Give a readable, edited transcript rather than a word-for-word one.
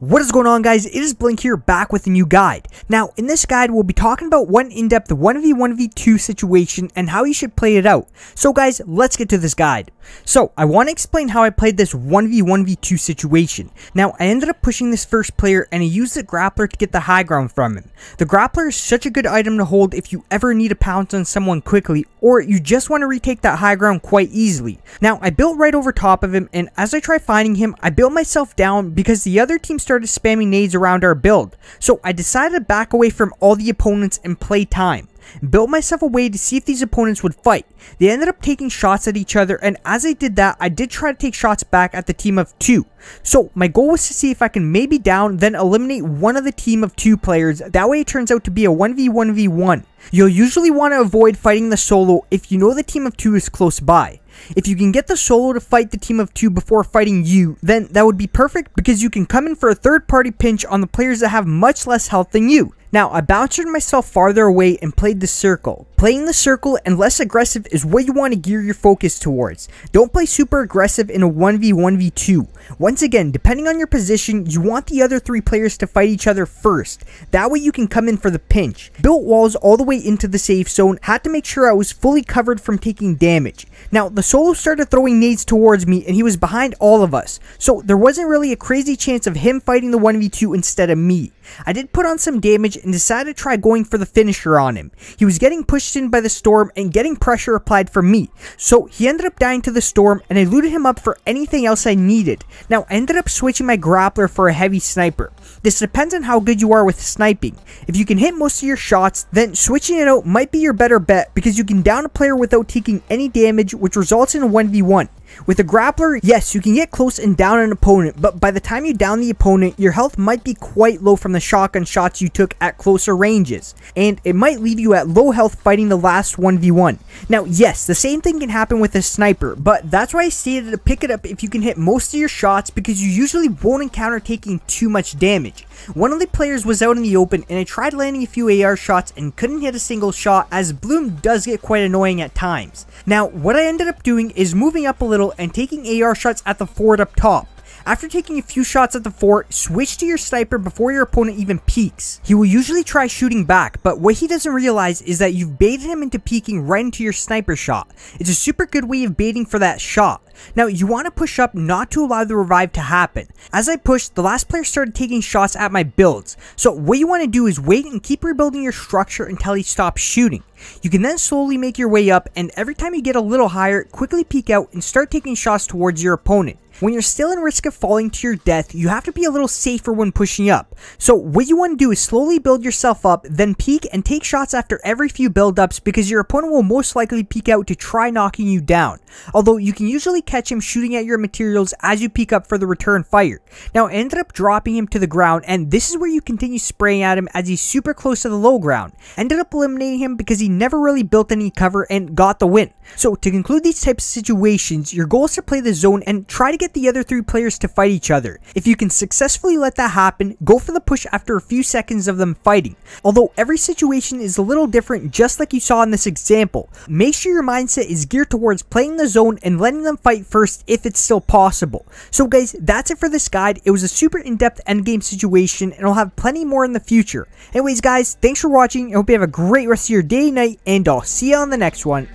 What is going on, guys? It is BenQ here, back with a new guide. Now, in this guide, we'll be talking about one in-depth 1v1v2 situation and how you should play it out. So guys, let's get to this guide. So, I want to explain how I played this 1v1v2 situation. Now, I ended up pushing this first player and I used the grappler to get the high ground from him. The grappler is such a good item to hold if you ever need to pounce on someone quickly, or you just want to retake that high ground quite easily. Now, I built right over top of him, and as I tried finding him, I built myself down because the other team started spamming nades around our build. So I decided to back away from all the opponents and play time. Built myself a way to see if these opponents would fight. They ended up taking shots at each other, and as I did that, I did try to take shots back at the team of 2. So my goal was to see if I can maybe down, then eliminate one of the team of 2 players. That way it turns out to be a 1v1v1. You'll usually want to avoid fighting the solo if you know the team of 2 is close by. If you can get the solo to fight the team of 2 before fighting you, then that would be perfect because you can come in for a third party pinch on the players that have much less health than you. Now, I bounced myself farther away and played the circle. Playing the circle and less aggressive is what you want to gear your focus towards. Don't play super aggressive in a 1v1v2. Once again, depending on your position, you want the other 3 players to fight each other first. That way you can come in for the pinch. Built walls all the way into the safe zone, had to make sure I was fully covered from taking damage. Now, the solo started throwing nades towards me and he was behind all of us, so there wasn't really a crazy chance of him fighting the 1v2 instead of me. I did put on some damage and decided to try going for the finisher on him. He was getting pushed in by the storm and getting pressure applied from me, so he ended up dying to the storm and I looted him up for anything else I needed. Now, I ended up switching my grappler for a heavy sniper. This depends on how good you are with sniping. If you can hit most of your shots, then switching it out might be your better bet because you can down a player without taking any damage, which results in a 1v1. With a grappler, yes, you can get close and down an opponent, but by the time you down the opponent, your health might be quite low from the shotgun shots you took at closer ranges, and it might leave you at low health fighting the last 1v1. Now, yes, the same thing can happen with a sniper, but that's why I stated to pick it up if you can hit most of your shots because you usually won't encounter taking too much damage. One of the players was out in the open and I tried landing a few AR shots and couldn't hit a single shot, as bloom does get quite annoying at times. Now, what I ended up doing is moving up a little and taking AR shots at the fort up top. After taking a few shots at the fort, switch to your sniper before your opponent even peeks. He will usually try shooting back, but what he doesn't realize is that you've baited him into peeking right into your sniper shot. It's a super good way of baiting for that shot. Now, you want to push up not to allow the revive to happen. As I pushed, the last player started taking shots at my builds. So what you want to do is wait and keep rebuilding your structure until he stops shooting. You can then slowly make your way up, and every time you get a little higher, quickly peek out and start taking shots towards your opponent. When you're still in risk of falling to your death, you have to be a little safer when pushing up. So what you want to do is slowly build yourself up, then peek and take shots after every few build-ups because your opponent will most likely peek out to try knocking you down. Although you can usually catch him shooting at your materials as you peek up for the return fire. Now, I ended up dropping him to the ground, and this is where you continue spraying at him as he's super close to the low ground. Ended up eliminating him because he never really built any cover and got the win. So to conclude these types of situations, your goal is to play the zone and try to get the other 3 players to fight each other. If you can successfully let that happen, go for the push after a few seconds of them fighting. Although every situation is a little different, just like you saw in this example, make sure your mindset is geared towards playing the zone and letting them fight first if it's still possible. So guys, that's it for this guide. It was a super in-depth endgame situation and I'll have plenty more in the future. Anyways guys, thanks for watching. I hope you have a great rest of your day, night, and I'll see you on the next one.